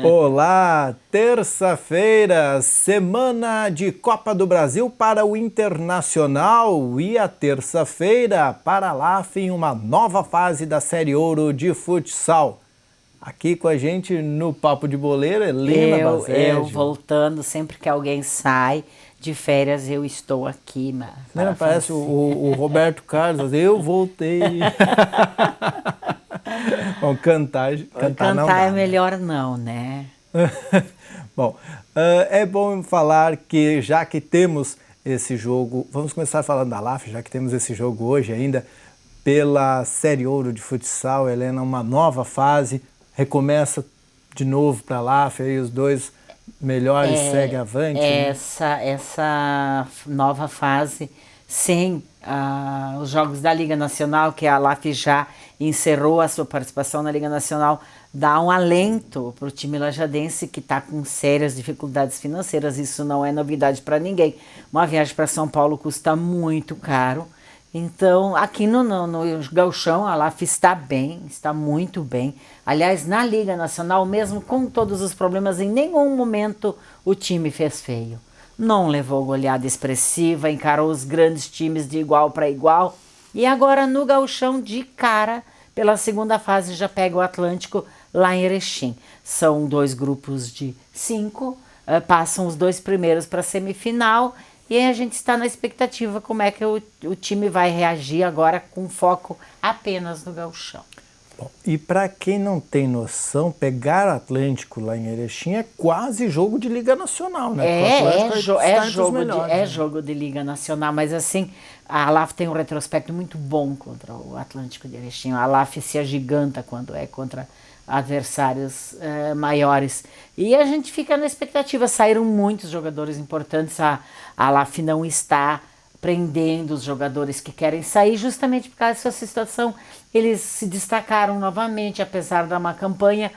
Olá, terça-feira, semana de Copa do Brasil para o Internacional e a terça-feira para a LAF em uma nova fase da Série Ouro de futsal. Aqui com a gente no Papo de Boleiro, Helena Eu Baségio. voltando, sempre que alguém sai de férias, eu estou aqui Helena para parece fazer. o Roberto Carlos, eu voltei. Bom, cantar não Cantar é dá, né? melhor não, né? Bom, é bom falar que já que temos esse jogo, vamos começar falando da LAF, já que temos esse jogo hoje ainda, pela Série Ouro de Futsal, Helena, uma nova fase, recomeça de novo para a LAF, aí os dois melhores seguem avante, né? Essa nova fase, sem os jogos da Liga Nacional, que a LAF já encerrou a sua participação na Liga Nacional, dá um alento para o time lajadense que está com sérias dificuldades financeiras. Isso não é novidade para ninguém. Uma viagem para São Paulo custa muito caro. Então, aqui no Gauchão, a LAF está bem, está muito bem. Aliás, na Liga Nacional, mesmo com todos os problemas, em nenhum momento o time fez feio. Não levou goleada expressiva, encarou os grandes times de igual para igual. E agora no Gauchão, de cara, pela segunda fase, já pega o Atlântico lá em Erechim. São dois grupos de 5, passam os dois primeiros para a semifinal. E aí a gente está na expectativa como é que o time vai reagir agora com foco apenas no Gauchão. Bom, e para quem não tem noção, pegar o Atlântico lá em Erechim é quase jogo de Liga Nacional, né? Porque o Atlântico está entre os melhores, né? Jogo de Liga Nacional, mas assim, a LAF tem um retrospecto muito bom contra o Atlântico de Erechim. A LAF se agiganta quando é contra adversários maiores. E a gente fica na expectativa. Saíram muitos jogadores importantes. A LAF não está prendendo os jogadores que querem sair justamente por causa dessa situação. Eles se destacaram novamente, apesar da má campanha,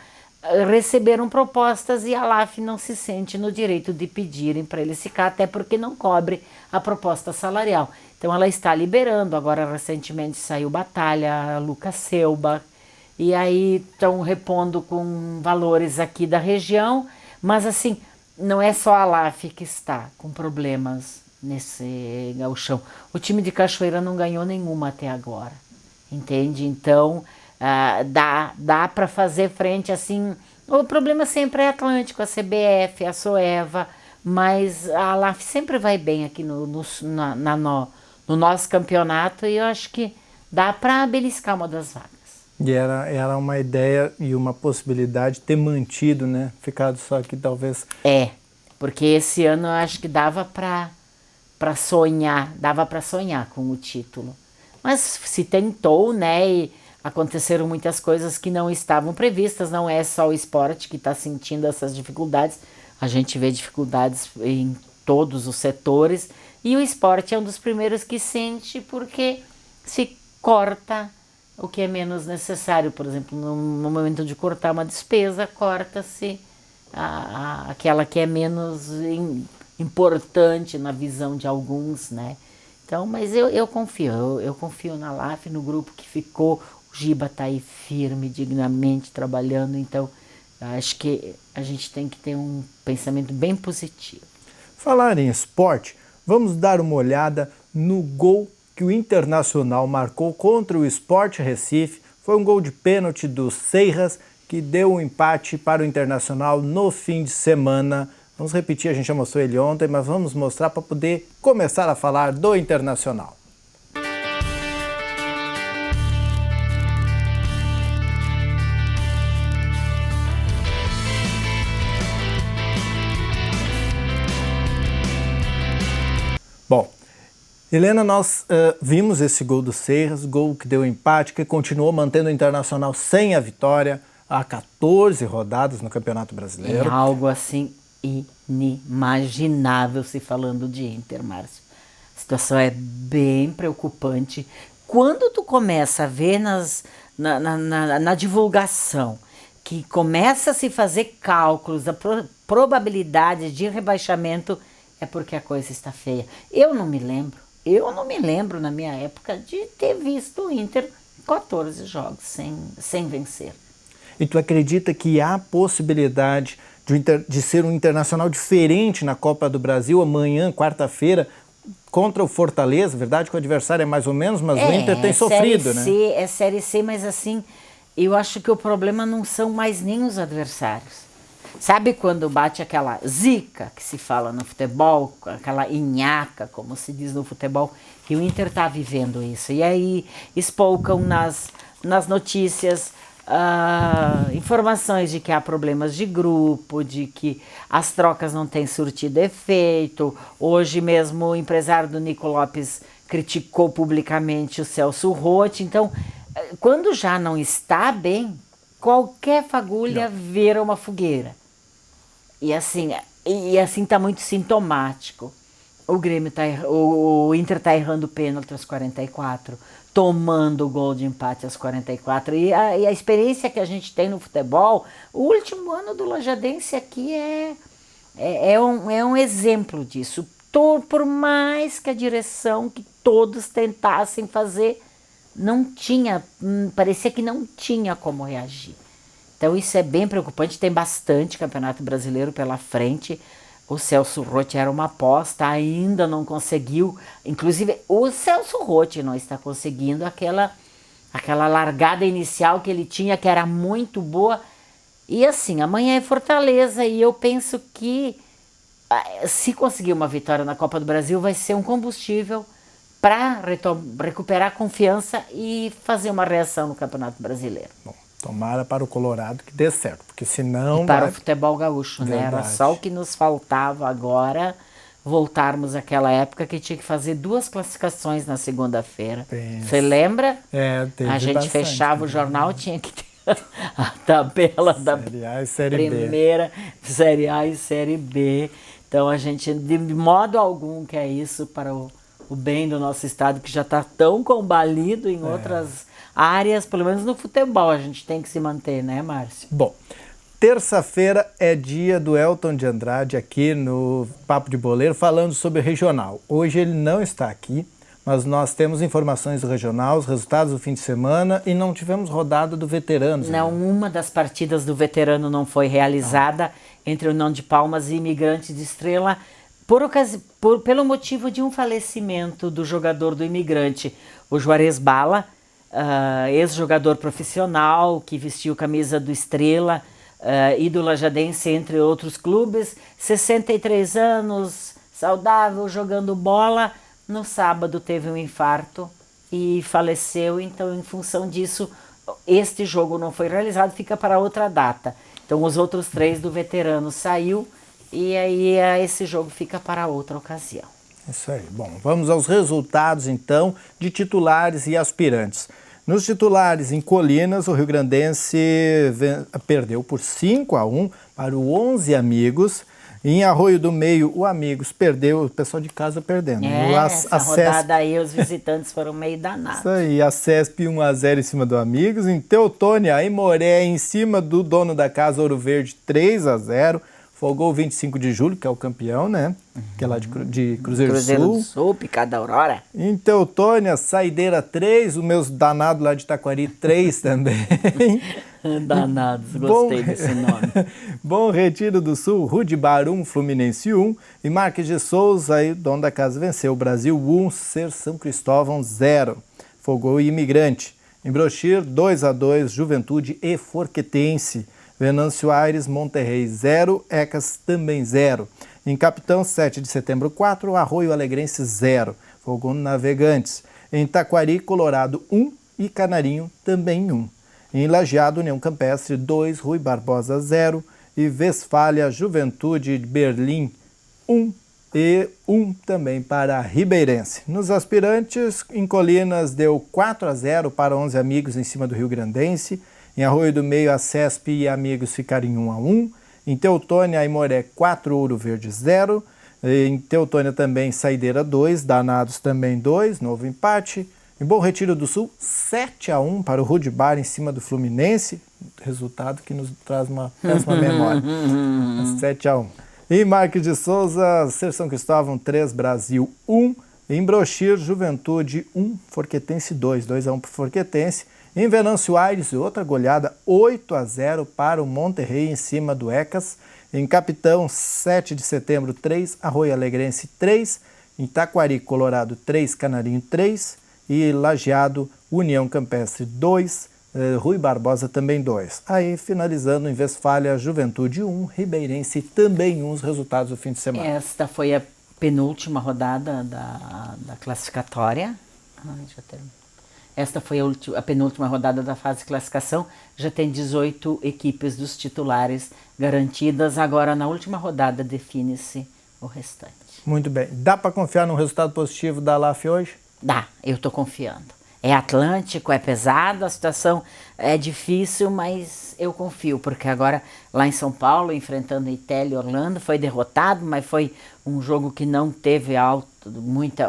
receberam propostas e a LAF não se sente no direito de pedirem para eles ficar, até porque não cobre a proposta salarial. Então ela está liberando. Agora recentemente saiu Batalha, Lucas Selba, e aí estão repondo com valores aqui da região, mas assim, não é só a LAF que está com problemas nesse gauchão. O time de Cachoeira não ganhou nenhuma até agora, entende? Então, dá para fazer frente assim. O problema sempre é Atlântico, a CBF, a Soeva, mas a LAF sempre vai bem aqui no nosso campeonato e eu acho que dá para beliscar uma das vagas. E era uma ideia e uma possibilidade ter mantido, né? Ficado só aqui talvez. Porque esse ano eu acho que dava para sonhar com o título. Mas se tentou, né? E aconteceram muitas coisas que não estavam previstas. Não é só o esporte que está sentindo essas dificuldades. A gente vê dificuldades em todos os setores. E o esporte é um dos primeiros que sente porque se corta o que é menos necessário. Por exemplo, no momento de cortar uma despesa, corta-se aquela que é menos importante na visão de alguns, né? Então, mas eu confio na LAF, no grupo que ficou. O Giba está aí firme, dignamente trabalhando, então acho que a gente tem que ter um pensamento bem positivo. Falar em esporte, vamos dar uma olhada no gol que o Internacional marcou contra o Sport Recife. Foi um gol de pênalti do Seiras que deu um empate para o Internacional no fim de semana. Vamos repetir, a gente já mostrou ele ontem, mas vamos mostrar para poder começar a falar do Internacional. Bom, Helena, nós vimos esse gol do Seiras, gol que deu empate, que continuou mantendo o Internacional sem a vitória há 14 rodadas no Campeonato Brasileiro. É algo assim inimaginável se falando de Inter, Márcio. A situação é bem preocupante. Quando tu começa a ver na divulgação que começa a se fazer cálculos da probabilidade de rebaixamento, é porque a coisa está feia. Eu não me lembro na minha época de ter visto o Inter 14 jogos sem vencer. E tu acredita que há possibilidade de ser um Internacional diferente na Copa do Brasil amanhã, quarta-feira, contra o Fortaleza? Verdade que o adversário é mais ou menos, mas o Inter tem sofrido, né? É Série C, mas assim, eu acho que o problema não são mais nem os adversários. Sabe quando bate aquela zica que se fala no futebol, aquela inhaca, como se diz no futebol, que o Inter está vivendo isso. E aí espolcam nas notícias informações de que há problemas de grupo, de que as trocas não têm surtido efeito. Hoje mesmo o empresário do Nico Lopes criticou publicamente o Celso Roth. Então, quando já não está bem, qualquer fagulha vira uma fogueira. E assim está muito sintomático. O Inter está errando o pênalti aos 44, tomando o gol de empate aos 44. E a experiência que a gente tem no futebol, o último ano do Lajadense aqui é um exemplo disso. Por mais que a direção, que todos tentassem fazer, não tinha, parecia que não tinha como reagir. Então isso é bem preocupante, tem bastante Campeonato Brasileiro pela frente. O Celso Roth era uma aposta, ainda não conseguiu. Inclusive, o Celso Roth não está conseguindo aquela largada inicial que ele tinha, que era muito boa. E assim, amanhã é Fortaleza e eu penso que se conseguir uma vitória na Copa do Brasil vai ser um combustível para recuperar a confiança e fazer uma reação no Campeonato Brasileiro. Bom, tomara para o Colorado que dê certo, porque senão... E para o futebol gaúcho, né? Era só o que nos faltava agora, voltarmos àquela época que tinha que fazer 2 classificações na segunda-feira. Você lembra? Teve a gente bastante, fechava o jornal, tinha que ter a tabela da Série A e Série primeira, Série A e Série B. Então a gente, de modo algum, quer isso para o bem do nosso estado, que já está tão combalido em outras áreas, pelo menos no futebol, a gente tem que se manter, né, Márcio? Bom, terça-feira é dia do Elton de Andrade aqui no Papo de Boleiro, falando sobre o regional. Hoje ele não está aqui, mas nós temos informações do regional, os resultados do fim de semana e não tivemos rodada do veterano. Não, uma das partidas do veterano não foi realizada entre o União de Palmas e Imigrante de Estrela, pelo motivo de um falecimento do jogador do Imigrante, o Juarez Bala, ex-jogador profissional que vestiu camisa do Estrela e do Lajadense, entre outros clubes, 63 anos, saudável, jogando bola. No sábado teve um infarto e faleceu, então em função disso este jogo não foi realizado, fica para outra data. Então os outros 3 do veterano saiu e aí esse jogo fica para outra ocasião. Isso aí. Bom, vamos aos resultados então de titulares e aspirantes. Nos titulares em Colinas, o Rio-Grandense perdeu por 5-1 para o 11 Amigos. Em Arroio do Meio, o Amigos perdeu, o pessoal de casa perdendo. Essa rodada aí, os visitantes foram meio danados. Isso aí, a CESP 1-0 em cima do Amigos. Em Teutônia, a Imoré em cima do dono da casa, Ouro Verde, 3-0. Folgou o 25 de julho, que é o campeão, né? Que é lá de Cruzeiro do Sul, Picada Aurora. Em Teutônia, Saideira 3, o meus danados lá de Taquari 3 também. Danados, gostei desse nome. Bom Retiro do Sul, Rude-Bar 1, Fluminense 1. E Marques de Souza, aí, dono da casa, venceu o Brasil 1, Ser São Cristóvão 0. Folgou o Imigrante. Em Brochir, 2-2, Juventude e Forquetense. Venâncio Aires, Monterrey 0, Ecas também 0. Em Capitão, 7 de setembro 4, Arroio Alegrense 0. Folgou no Navegantes. Em Taquari, Colorado 1 e Canarinho também 1. Em Lajeado, União Campestre 2, Rui Barbosa 0. E Westfália, Juventude de Berlim 1 e 1 também para Ribeirense. Nos aspirantes, em Colinas deu 4-0 para 11 Amigos em cima do Rio-Grandense. Em Arroio do Meio, a CESP e Amigos ficaram em 1-1. Em Teutônia, a Imoré 4, Ouro Verde 0. Em Teutônia também, Saideira 2, Danados também 2, novo empate. Em Bom Retiro do Sul, 7-1 para o Rude-Bar em cima do Fluminense. Resultado que nos traz uma péssima memória. 7-1. Em Marques de Souza, Ser São Cristóvão 3, Brasil 1. Em Brochir, Juventude 1, Forquetense 2. 2-1 para o Forquetense. Em Venâncio Aires, outra goleada 8-0 para o Monterrey em cima do Ecas. Em Capitão, 7 de setembro, 3, Arroio Alegrense 3, em Taquari, Colorado 3, Canarinho 3 e Lajeado, União Campestre 2, Rui Barbosa também 2. Aí, finalizando em Westfália, Juventude 1, Ribeirense também 1, os resultados do fim de semana. Esta foi a penúltima rodada da classificatória. Esta foi a penúltima rodada da fase de classificação. Já tem 18 equipes dos titulares garantidas. Agora, na última rodada, define-se o restante. Muito bem. Dá para confiar no resultado positivo da LAF hoje? Dá, eu estou confiando. É Atlântico, é pesado, a situação é difícil, mas eu confio, porque agora lá em São Paulo, enfrentando Itel e Orlando, foi derrotado, mas foi um jogo que não teve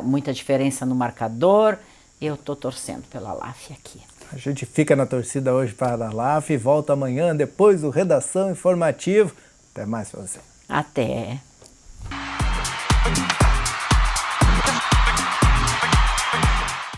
muita diferença no marcador. Eu estou torcendo pela LAF aqui. A gente fica na torcida hoje para a LAF e volta amanhã depois do Redação Informativo. Até mais para você. Até.